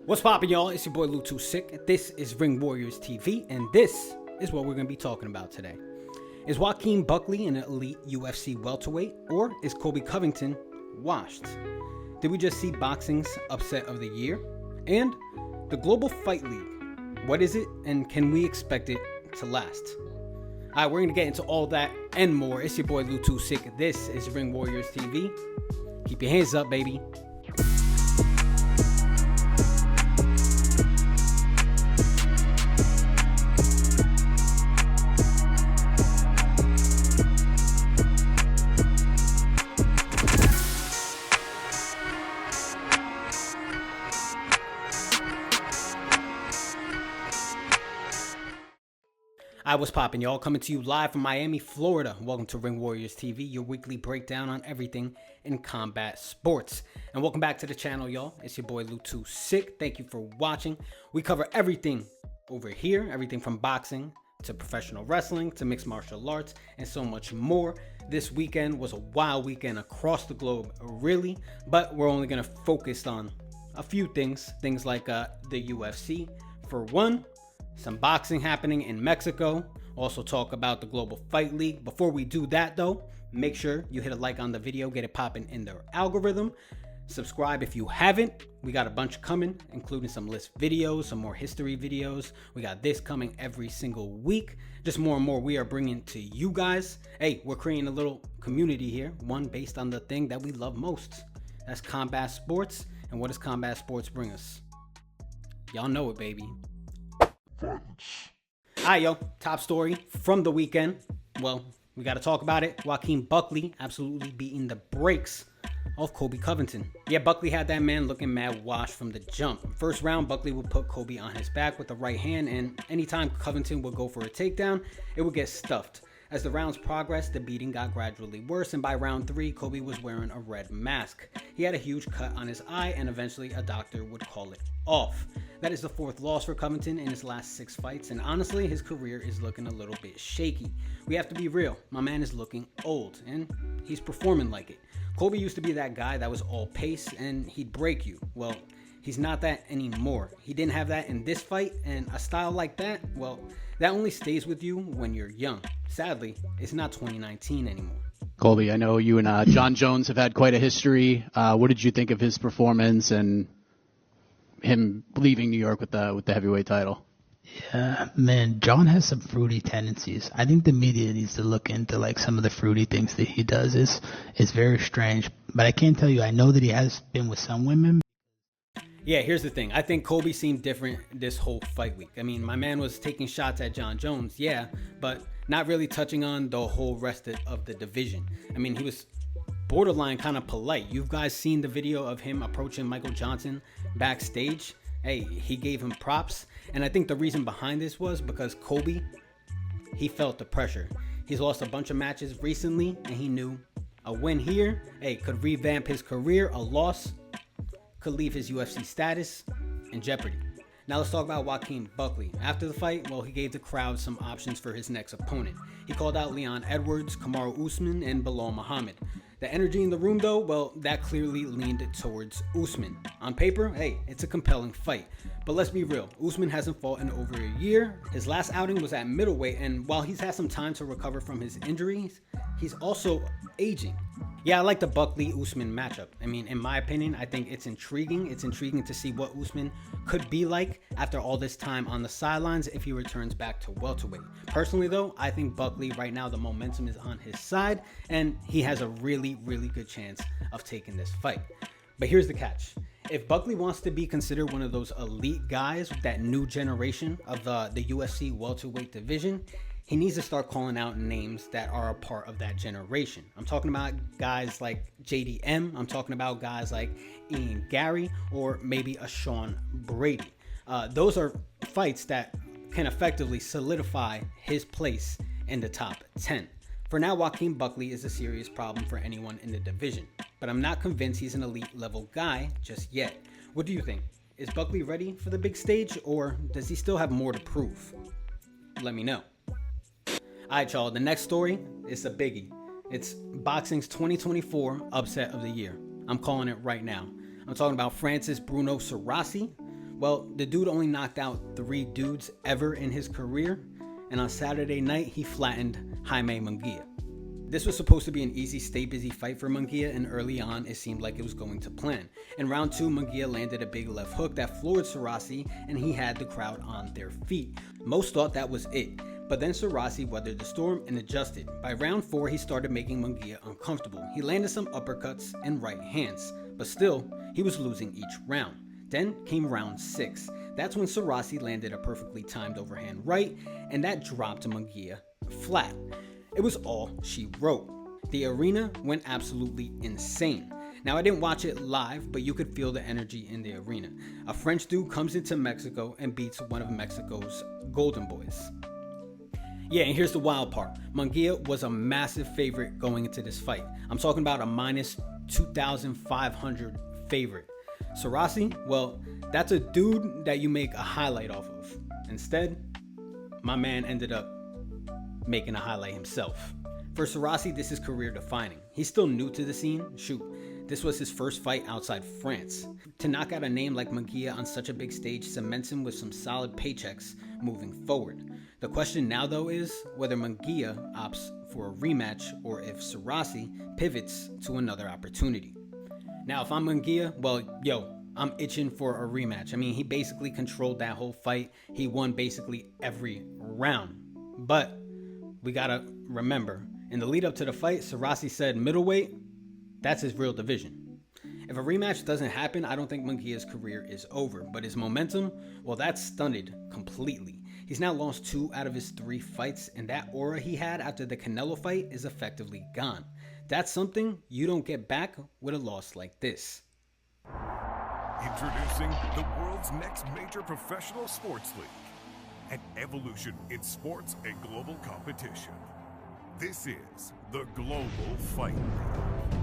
What's poppin', y'all? It's your boy Lou Too Sick. This is Ring Warriors TV, and this is what we're going to be talking about today. Is Joaquin Buckley an elite UFC welterweight, or is Colby Covington washed? Did we just see boxing's upset of the year? And the Global Fight League, what is it, and can we expect it to last? Alright, we're going to get into all that and more. It's your boy Lou Too Sick. This is Ring Warriors TV. Keep your hands up, baby. What's poppin', y'all? Coming to you live from Miami, Florida. Welcome to Ring Warriors TV, your weekly breakdown on everything in combat sports. And welcome back to the channel, y'all. It's your boy Lou Too Sick. Thank you for watching. We cover everything over here, everything from boxing to professional wrestling to mixed martial arts and so much more. This weekend was a wild weekend across the globe, really, but we're only going to focus on a few things like the UFC. For one, some boxing happening in Mexico. Also talk about the Global Fight League. Before we do that though, make sure you hit a like on the video, get it popping in the algorithm. Subscribe if you haven't. We got a bunch coming, including some list videos, some more history videos. We got this coming every single week. Just more and more we are bringing to you guys. Hey, we're creating a little community here, one based on the thing that we love most. That's combat sports. And what does combat sports bring us? Y'all know it, baby. Alright, yo, top story from the weekend. Well, we got to talk about it. Joaquin Buckley absolutely beating the brakes of Colby Covington. Yeah, Buckley had that man looking mad washed from the jump. First round, Buckley would put Colby on his back with the right hand, and anytime Covington would go for a takedown, it would get stuffed. As the rounds progressed, the beating got gradually worse, and by round 3, Colby was wearing a red mask. He had a huge cut on his eye, and eventually a doctor would call it off. That is the 4th loss for Covington in his last 6 fights, and honestly, his career is looking a little bit shaky. We have to be real. My man is looking old, and he's performing like it. Colby used to be that guy that was all pace, and he'd break you. Well, he's not that anymore. He didn't have that in this fight, and a style like that, well, that only stays with you when you're young. Sadly, it's not 2019 anymore. Colby, I know you and John Jones have had quite a history. What did you think of his performance and him leaving New York with the heavyweight title? Yeah, man, John has some fruity tendencies. I think the media needs to look into like some of the fruity things that he does. It's very strange. But I can't tell you, I know that he has been with some women. Yeah, here's the thing. I think Colby seemed different this whole fight week. I mean, my man was taking shots at John Jones, yeah, but not really touching on the whole rest of the division. I mean, he was borderline kind of polite. You guys seen the video of him approaching Michael Johnson backstage? Hey, he gave him props. And I think the reason behind this was because Colby, he felt the pressure. He's lost a bunch of matches recently, and he knew a win here, hey, could revamp his career. A loss could leave his UFC status in jeopardy. Now let's talk about Joaquin Buckley. After the fight, well, he gave the crowd some options for his next opponent. He called out Leon Edwards, Kamaru Usman, and Belal Muhammad. The energy in the room, though, well, that clearly leaned towards Usman. On paper, hey, it's a compelling fight. But let's be real, Usman hasn't fought in over a year. His last outing was at middleweight, and while he's had some time to recover from his injuries, he's also aging. Yeah, I like the Buckley-Usman matchup. I mean, in my opinion, I think it's intriguing. It's intriguing to see what Usman could be like after all this time on the sidelines if he returns back to welterweight. Personally, though, I think Buckley right now, the momentum is on his side, and he has a really, really good chance of taking this fight. But here's the catch. If Buckley wants to be considered one of those elite guys, that new generation of the UFC welterweight division, he needs to start calling out names that are a part of that generation. I'm talking about guys like JDM. I'm talking about guys like Ian Gary or maybe a Sean Brady. Those are fights that can effectively solidify his place in the top 10. For now, Joaquin Buckley is a serious problem for anyone in the division, but I'm not convinced he's an elite level guy just yet. What do you think? Is Buckley ready for the big stage, or does he still have more to prove? Let me know. Alright, y'all, the next story is a biggie. It's boxing's 2024 upset of the year. I'm calling it right now. I'm talking about France's Bruno Surace Well, the dude only knocked out 3 dudes ever in his career, and on Saturday night, he flattened Jaime Munguia. This was supposed to be an easy, stay busy fight for Munguia, and early on, it seemed like it was going to plan. In round 2, Munguia landed a big left hook that floored Surace, and he had the crowd on their feet. Most thought that was it, but then Surace weathered the storm and adjusted. By round 4, he started making Munguia uncomfortable. He landed some uppercuts and right hands, but still, he was losing each round. Then came round 6. That's when Surace landed a perfectly timed overhand right, and that dropped Munguia flat. It was all she wrote. The arena went absolutely insane. Now, I didn't watch it live, but you could feel the energy in the arena. A French dude comes into Mexico and beats one of Mexico's golden boys. Yeah, and here's the wild part. Munguia was a massive favorite going into this fight. I'm talking about a minus 2,500 favorite. Surace, well, that's a dude that you make a highlight off of. Instead, my man ended up making a highlight himself. For Surace, this is career defining. He's still new to the scene. Shoot, this was his first fight outside France. To knock out a name like Munguia on such a big stage cements him with some solid paychecks moving forward. The question now, though, is whether Munguia opts for a rematch or if Surace pivots to another opportunity. Now, if I'm Munguia, well, I'm itching for a rematch. I mean, he basically controlled that whole fight. He won basically every round. But we gotta remember, in the lead up to the fight, Surace said middleweight, that's his real division. If a rematch doesn't happen, I don't think Munguia's career is over, but his momentum, well, that's stunted completely. He's now lost 2 out of his 3 fights, and that aura he had after the Canelo fight is effectively gone. That's something you don't get back with a loss like this. Introducing the world's next major professional sports league. An evolution in sports and global competition. This is the Global Fight League.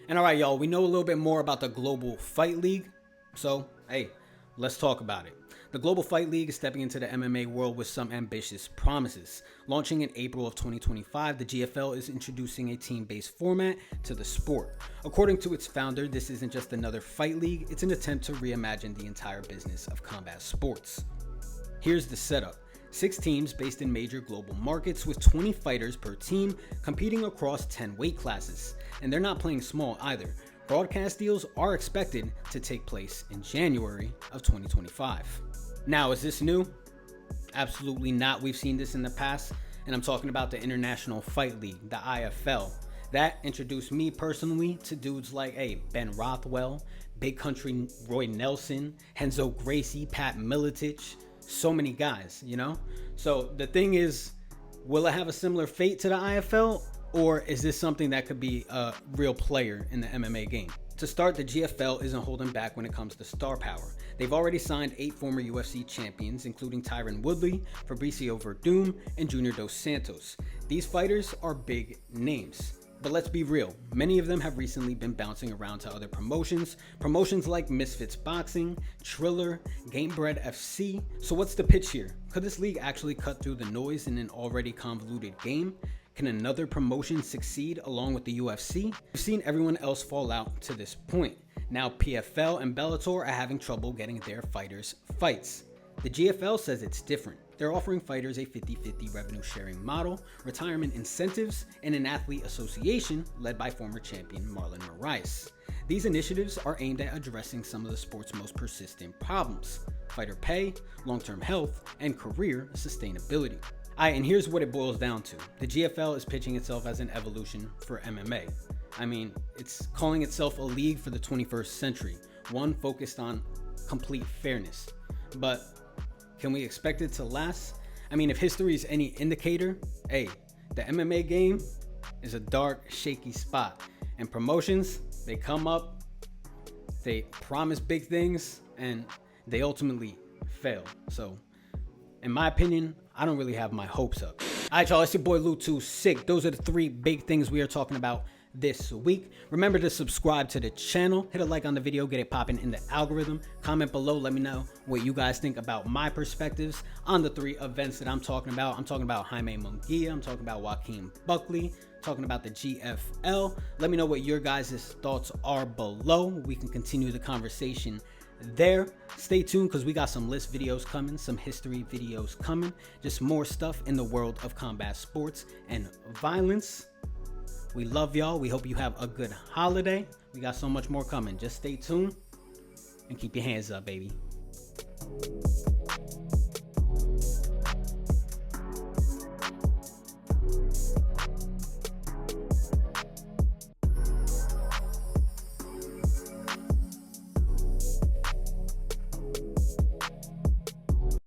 And all right, y'all, we know a little bit more about the Global Fight League. So, hey, let's talk about it. The Global Fight League is stepping into the MMA world with some ambitious promises. Launching in April of 2025, the GFL is introducing a team-based format to the sport. According to its founder, this isn't just another fight league, it's an attempt to reimagine the entire business of combat sports. Here's the setup. 6 teams based in major global markets with 20 fighters per team competing across 10 weight classes. And they're not playing small either. Broadcast deals are expected to take place in January of 2025. Now, is this new? Absolutely not. We've seen this in the past, and I'm talking about the International Fight League, the IFL. That introduced me personally to dudes like Ben Rothwell, Big Country Roy Nelson, Renzo Gracie, Pat Miletich, so many guys, you know? So the thing is, will it have a similar fate to the IFL, or is this something that could be a real player in the MMA game? To start, the GFL isn't holding back when it comes to star power. They've already signed 8 former UFC champions, including Tyron Woodley, Fabricio Verdum, and Junior Dos Santos. These fighters are big names. But let's be real, many of them have recently been bouncing around to other promotions like Misfits Boxing, Triller, Gamebred FC. So what's the pitch here? Could this league actually cut through the noise in an already convoluted game? Can another promotion succeed along with the UFC? We've seen everyone else fall out to this point. Now PFL and Bellator are having trouble getting their fighters fights. The GFL says it's different. They're offering fighters a 50-50 revenue sharing model, retirement incentives, and an athlete association led by former champion Marlon Moraes. These initiatives are aimed at addressing some of the sport's most persistent problems: fighter pay, long-term health, and career sustainability. And here's what it boils down to. The GFL is pitching itself as an evolution for MMA. I mean, it's calling itself a league for the 21st century, one focused on complete fairness. But can we expect it to last? I mean, if history is any indicator, the MMA game is a dark, shaky spot. And promotions, they come up, they promise big things, and they ultimately fail. So, in my opinion, I don't really have my hopes up. All right, y'all, it's your boy Lou26. Those are the 3 big things we are talking about this week. Remember to subscribe to the channel, hit a like on the video, get it popping in the algorithm. Comment below, let me know what you guys think about my perspectives on the 3 events that I'm talking about. I'm talking about Jaime Munguia, I'm talking about Joaquin Buckley, talking about the GFL. Let me know what your guys' thoughts are below. We can continue the conversation there. Stay tuned because we got some list videos coming, some history videos coming, just more stuff in the world of combat sports and violence. We love y'all. We hope you have a good holiday. We got so much more coming. Just stay tuned and keep your hands up, baby.